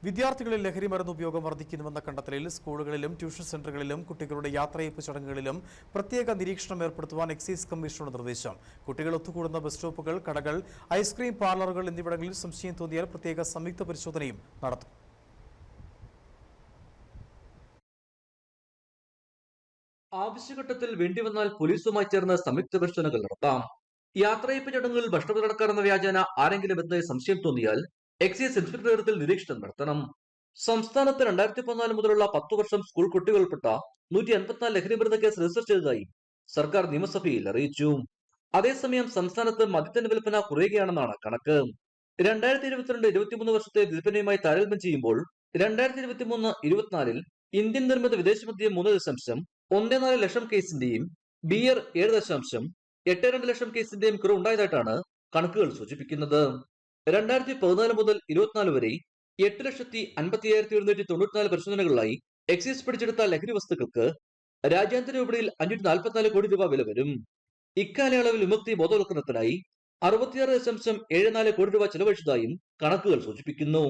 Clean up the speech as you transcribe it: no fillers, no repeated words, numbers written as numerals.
വിദ്യാർത്ഥികളിൽ ലഹരിമരുന്ന് ഉപയോഗം വർദ്ധിക്കുന്നുവെന്ന കണ്ടെത്തലിൽ സ്കൂളുകളിലും ട്യൂഷൻ സെന്ററുകളിലും കുട്ടികളുടെ യാത്രയയപ്പ് ചടങ്ങുകളിലും പ്രത്യേക നിരീക്ഷണം ഏർപ്പെടുത്തുവാൻ എക്സൈസ് കമ്മീഷണറുടെ നിർദ്ദേശം. കുട്ടികൾ ഒത്തുകൂടുന്ന ബസ് സ്റ്റോപ്പുകൾ, കടകൾ, ഐസ്ക്രീം പാർലറുകൾ എന്നിവിടങ്ങളിൽ സംശയം തോന്നിയാൽ പ്രത്യേക സംയുക്ത പരിശോധനയും നടത്തും. ആവശ്യഘട്ടത്തിൽ വേണ്ടിവന്നാൽ പോലീസുമായി ചേർന്ന് സംയുക്ത പരിശോധനകൾ നടത്താം. യാത്രയയപ്പ് ചടങ്ങുകളിൽ ഭക്ഷണം നടക്കാറുന്ന വ്യാജേന ആരെങ്കിലും എത്തുന്നതായി സംശയം തോന്നിയാൽ എക്സൈസ് ഇൻസ്പെക്ടർ നേതൃത്വത്തിൽ നിരീക്ഷണം നടത്തണം. സംസ്ഥാനത്ത് 2014 മുതലുള്ള 10 വർഷം സ്കൂൾ കുട്ടികൾ ഉൾപ്പെട്ട 154 ലഹരിമരുന്ന് കേസ് രജിസ്റ്റർ ചെയ്തതായി സർക്കാർ നിയമസഭയിൽ അറിയിച്ചു. അതേസമയം സംസ്ഥാനത്ത് മദ്യത്തിന്റെ വിൽപ്പന കുറയുകയാണെന്നാണ് കണക്ക്. 2022-23 വർഷത്തെ വിൽപ്പനയുമായി താരതമ്യം ചെയ്യുമ്പോൾ 2023-24 ഇന്ത്യൻ നിർമ്മിത വിദേശമദ്യം 3.14 ലക്ഷം കേസിന്റെയും ബിയർ 7.82 ലക്ഷം കേസിന്റെയും കുറവുണ്ടായതായിട്ടാണ് കണക്കുകൾ സൂചിപ്പിക്കുന്നത്. 2014 മുതൽ 24 വരെ 8,55,794 പരിശോധനകളിലായി എക്സൈസ് പിടിച്ചെടുത്ത ലഹരി വസ്തുക്കൾക്ക് രാജ്യാന്തര വിപണിയിൽ 544 കോടി രൂപ വില വരും. ഇക്കാലയളവിൽ വിമുക്തി ബോധവൽക്കരണത്തിനായി 66.74 കോടി രൂപ ചെലവഴിച്ചതായും കണക്കുകൾ സൂചിപ്പിക്കുന്നു.